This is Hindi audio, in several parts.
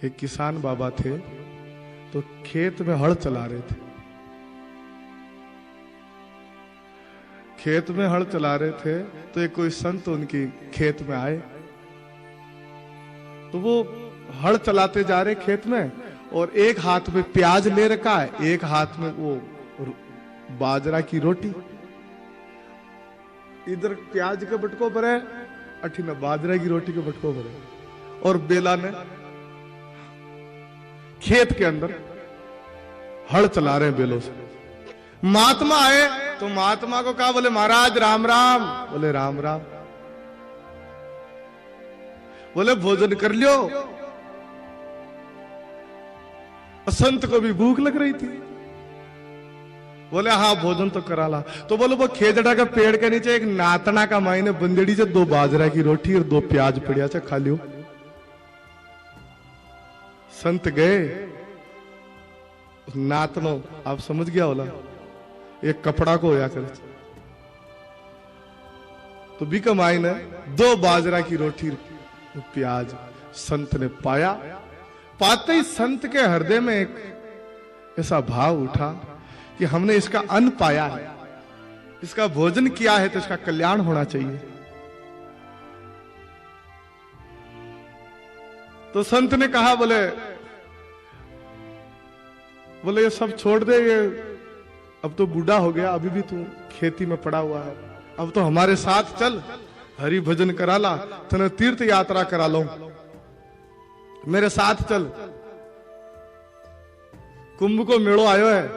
एक किसान बाबा थे, तो खेत में हल चला रहे थे। खेत में हल चला रहे थे तो एक कोई संत उनकी खेत में आए। तो वो हल चलाते जा रहे खेत में, और एक हाथ में प्याज ले रखा है, एक हाथ में वो बाजरा की रोटी। इधर प्याज के बटको पर है, अठी में बाजरा की रोटी के बटको पर है, और बेला ने खेत के अंदर हल चला रहे हैं बेलों से। महात्मा आए तो महात्मा को कहा, बोले महाराज राम राम। बोले राम राम। बोले भोजन कर लियो। संत को भी भूख लग रही थी। बोले हाँ भोजन तो करा ला। तो बोले वो खेजड़ा का पेड़ के नीचे एक नातना का मायने बंदेड़ी से 2 बाजरा की रोटी और 2 प्याज पड़िया से खा लियो। संत गए, नातनो आप समझ गया होला, एक कपड़ा को होया करे तो भी कमाई ने 2 बाजरा की रोटी प्याज संत ने पाया। पाते ही संत के हृदय में एक ऐसा भाव उठा कि हमने इसका अन्न पाया है, इसका भोजन किया है, तो इसका कल्याण होना चाहिए। तो संत ने कहा, बोले ये सब छोड़ दे, ये अब तो बूढ़ा हो गया, अभी भी तू खेती में पड़ा हुआ है, अब तो हमारे साथ चल, हरि भजन करा ला, तने तीर्थ यात्रा करा लो, मेरे साथ चल। कुंभ को मेड़ो आयो है,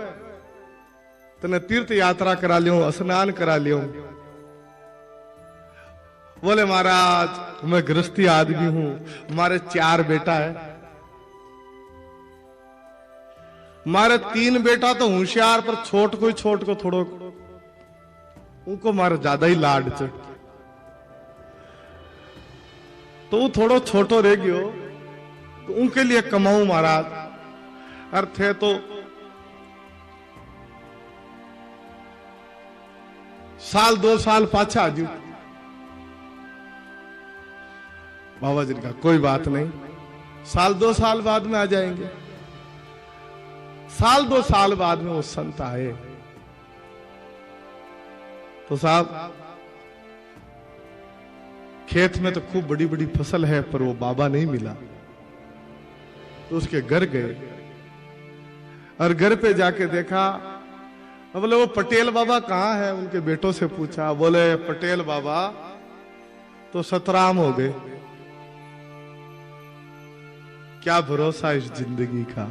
तने तीर्थ यात्रा करा लियो, स्नान करा लियो। बोले महाराज मैं गृहस्थी आदमी हूं, हमारे 4 बेटा है, मारे 3 बेटा तो होशियार, पर छोट को थोड़ो उनको मारे ज्यादा ही लाड चढ़, तो वो थोड़ो छोटो रह गयो, तो उनके लिए कमाऊं महाराज। अर्थ है तो साल 2 साल पाछा आजू। बाबा जी ने कहा कोई बात नहीं, साल 2 साल बाद में आ जाएंगे। साल 2 साल बाद में वो संत आए। तो साहब खेत में तो खूब बड़ी बड़ी फसल है, पर वो बाबा नहीं मिला। तो उसके घर गए और घर पे जाके देखा, बोले वो पटेल बाबा कहाँ है? उनके बेटों से पूछा, बोले पटेल बाबा तो सतराम हो गए। क्या भरोसा इस जिंदगी का,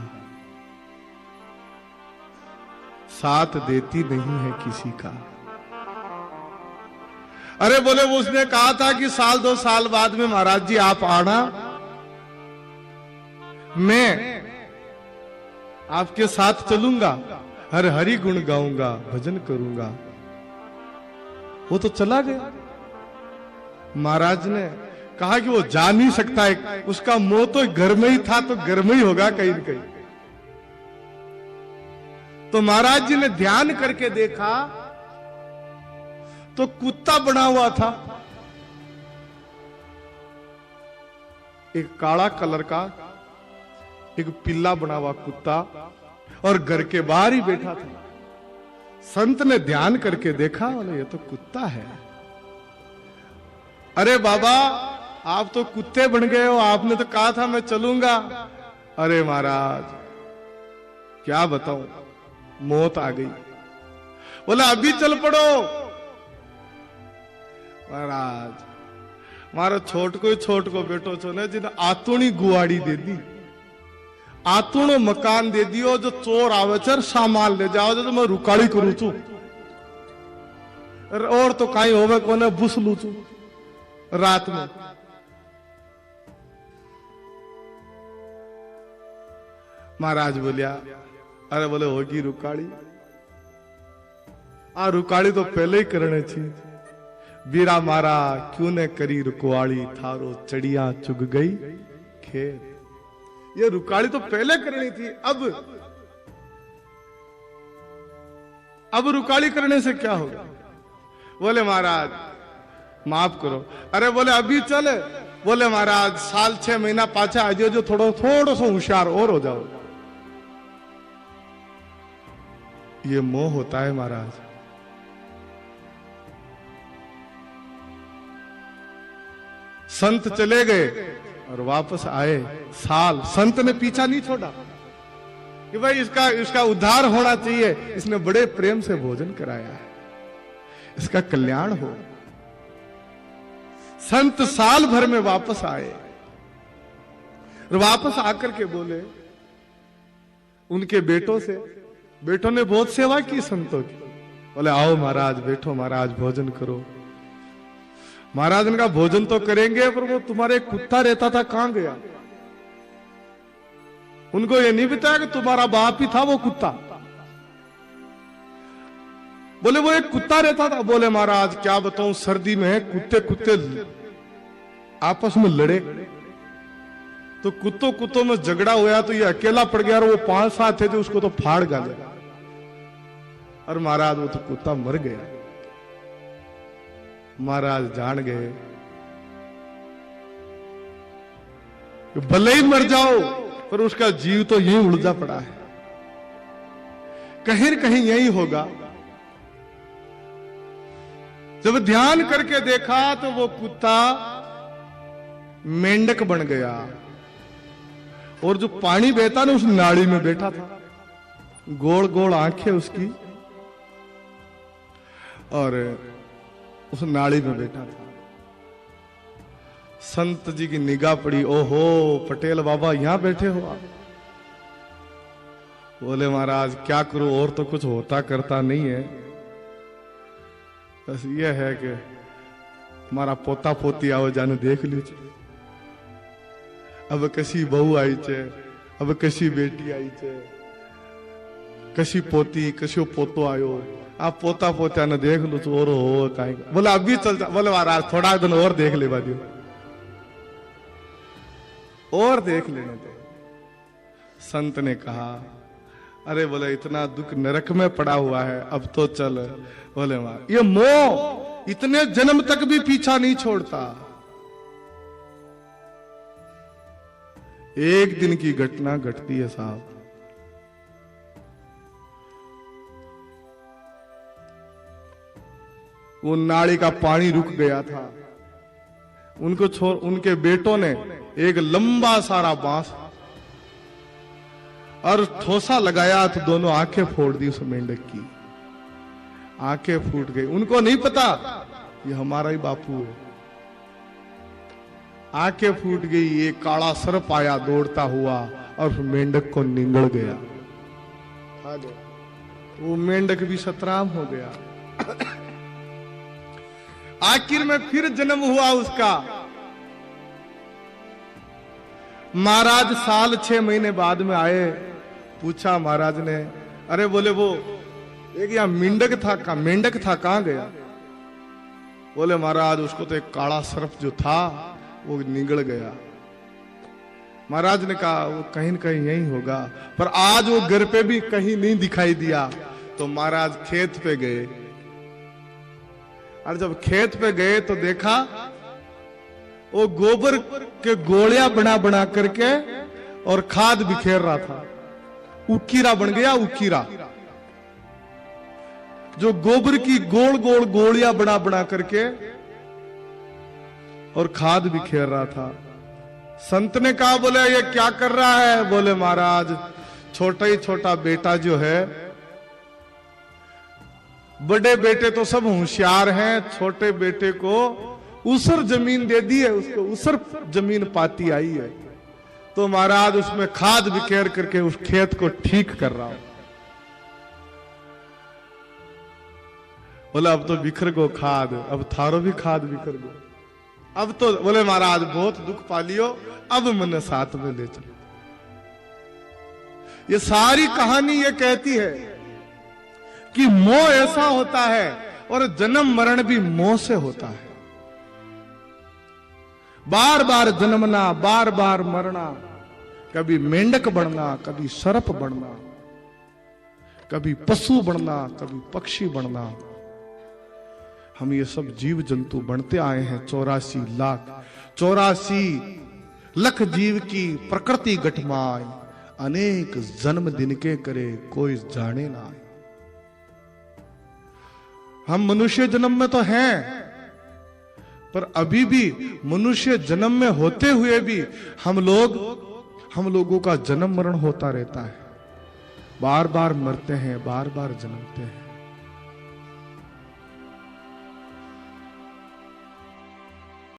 साथ देती नहीं है किसी का। अरे बोले वो उसने कहा था कि साल 2 साल बाद में महाराज जी आप आना, मैं आपके साथ चलूंगा, हर हरि गुण गाऊंगा, भजन करूंगा। वो तो चला गया। महाराज ने कहा कि वो जा नहीं सकता है, उसका मोह तो घर में ही था, तो घर में ही होगा कहीं न कहीं। तो महाराज जी ने ध्यान करके देखा तो कुत्ता बना हुआ था, एक काला कलर का एक पिल्ला बना हुआ कुत्ता, और घर के बाहर ही बैठा था। संत ने ध्यान करके देखा, बोले ये तो कुत्ता है। अरे बाबा आप तो कुत्ते बन गए हो, आपने तो कहा था मैं चलूंगा। अरे महाराज क्या बताऊं, मौत आ गई। बोला अभी चल पड़ो। महाराज मारो छोट को बेटो छो ने, जिन्हें आतुणी गुआड़ी दे दी, आतुणो मकान दे दियो, जो चोर आवे चर सामान ले जाओ, जो मैं रुकाड़ी करू छू, और तो कहीं होवे कोने बुस लू छू रात में। महाराज बोलिया, अरे बोले होगी रुकाड़ी, आ रुकाड़ी तो पहले ही करने थी। बीरा मारा क्यों ने करी रुकवाड़ी, थारो चढ़िया चुग गई खेत। ये रुकाड़ी तो पहले करनी थी, अब रुकाड़ी करने से क्या होगा? बोले महाराज माफ करो। अरे बोले अभी चले, बोले महाराज साल 6 महीना पाछा आ जाओ, जो थोड़ो सो होशियार और हो जाओ। ये मोह होता है महाराज। संत चले गए और वापस आए साल, संत ने पीछा नहीं छोड़ा कि भाई इसका उद्धार होना चाहिए, इसने बड़े प्रेम से भोजन कराया है, इसका कल्याण हो। संत साल भर में वापस आए और वापस आकर के बोले उनके बेटों से, बेटों ने बहुत सेवा की संतों की, बोले आओ महाराज बैठो, महाराज भोजन करो। महाराज ने कहा भोजन तो करेंगे, पर वो तुम्हारे कुत्ता रहता था कहां गया? उनको ये नहीं बताया कि तुम्हारा बाप ही था वो कुत्ता। बोले वो एक कुत्ता रहता था। बोले महाराज क्या बताऊं, सर्दी में कुत्ते आपस में लड़े, तो कुत्तों में झगड़ा हुआ, तो ये अकेला पड़ गया और वो 5 साथ थे जो उसको तो फाड़ डाले, और महाराज वो तो कुत्ता मर गया। महाराज जान गए भले ही मर जाओ, पर उसका जीव तो यहीं उलझा पड़ा है, कहीं कहीं यही होगा। जब ध्यान करके देखा तो वो कुत्ता मेंढक बन गया, और जो पानी बहता ना उस नाली में बैठा था, गोल गोल आंखें उसकी, और उस नाली में बैठा था। संत जी की निगाह पड़ी, ओहो पटेल बाबा यहां बैठे हो आप। बोले महाराज क्या करूं, और तो कुछ होता करता नहीं है, बस ये है कि हमारा पोता पोती आओ जाने देख लीजिए। अब कसी बहू आई छे, अब कसी बेटी आई छे, कसी पोती कसी पोतो आयो, आप पोता पोता ने देख लो तो और हो काई। बोले अभी चल जा। बोले महाराज थोड़ा दिन और देख ले बादियो, और देख लेने दे। संत ने कहा अरे बोले इतना दुख नरक में पड़ा हुआ है, अब तो चल। बोले महाराज ये मोह इतने जन्म तक भी पीछा नहीं छोड़ता। एक दिन की घटना घटती है साहब। वो नाली का पानी रुक गया था, उनके बेटों ने एक लंबा सारा बांस और ठोसा लगाया, तो दोनों आंखें फोड़ दी उस मेंढक की, आंखें फूट गई। उनको नहीं पता ये हमारा ही बापू है। आंखें फूट गई, ये काला सर्प आया दौड़ता हुआ और मेंढक को निगल गया। वो मेंढक भी सतराम हो गया। आखिर में फिर जन्म हुआ उसका। महाराज साल 6 महीने बाद में आए, पूछा महाराज ने, अरे बोले वो एक यहाँ मेंढक था कहां गया? बोले महाराज उसको तो एक काला सर्प जो था वो निगल गया। महाराज ने कहा वो कहीं न कहीं यही होगा, पर आज वो घर पे भी कहीं नहीं दिखाई दिया। तो महाराज खेत पे गए, और जब खेत पे गए तो देखा वो गोबर के गोलियां बना बना करके और खाद बिखेर रहा था। उकीरा बन गया, उकीरा जो गोबर की गोल गोल गोलियां बना बना करके और खाद बिखेर रहा था। संत ने कहा बोले ये क्या कर रहा है? बोले महाराज छोटा ही छोटा बेटा जो है, बड़े बेटे तो सब होशियार हैं, छोटे बेटे को उसर जमीन दे दी है, उसको उसर जमीन पाती आई है, तो महाराज उसमें खाद बिखेर करके उस खेत को ठीक कर रहा हूं। बोले अब तो बिखर गो खाद, अब थारो भी खाद बिखर गो। अब तो बोले महाराज बहुत दुख पा लियो, अब मन साथ में ले चलो। ये सारी कहानी ये कहती है कि मोह ऐसा होता है, और जन्म मरण भी मोह से होता है। बार बार जन्मना, बार बार मरना, कभी मेंढक बनना, कभी सर्प बनना, कभी पशु बनना, कभी पक्षी बनना। हम ये सब जीव जंतु बनते आए हैं 84 लाख जीव की प्रकृति गठमाय, अनेक जन्म दिन के करे कोई जाने ना। हम मनुष्य जन्म में तो हैं, पर अभी भी मनुष्य जन्म में होते हुए भी हम लोगों का जन्म मरण होता रहता है। बार बार मरते हैं, बार बार जन्मते हैं।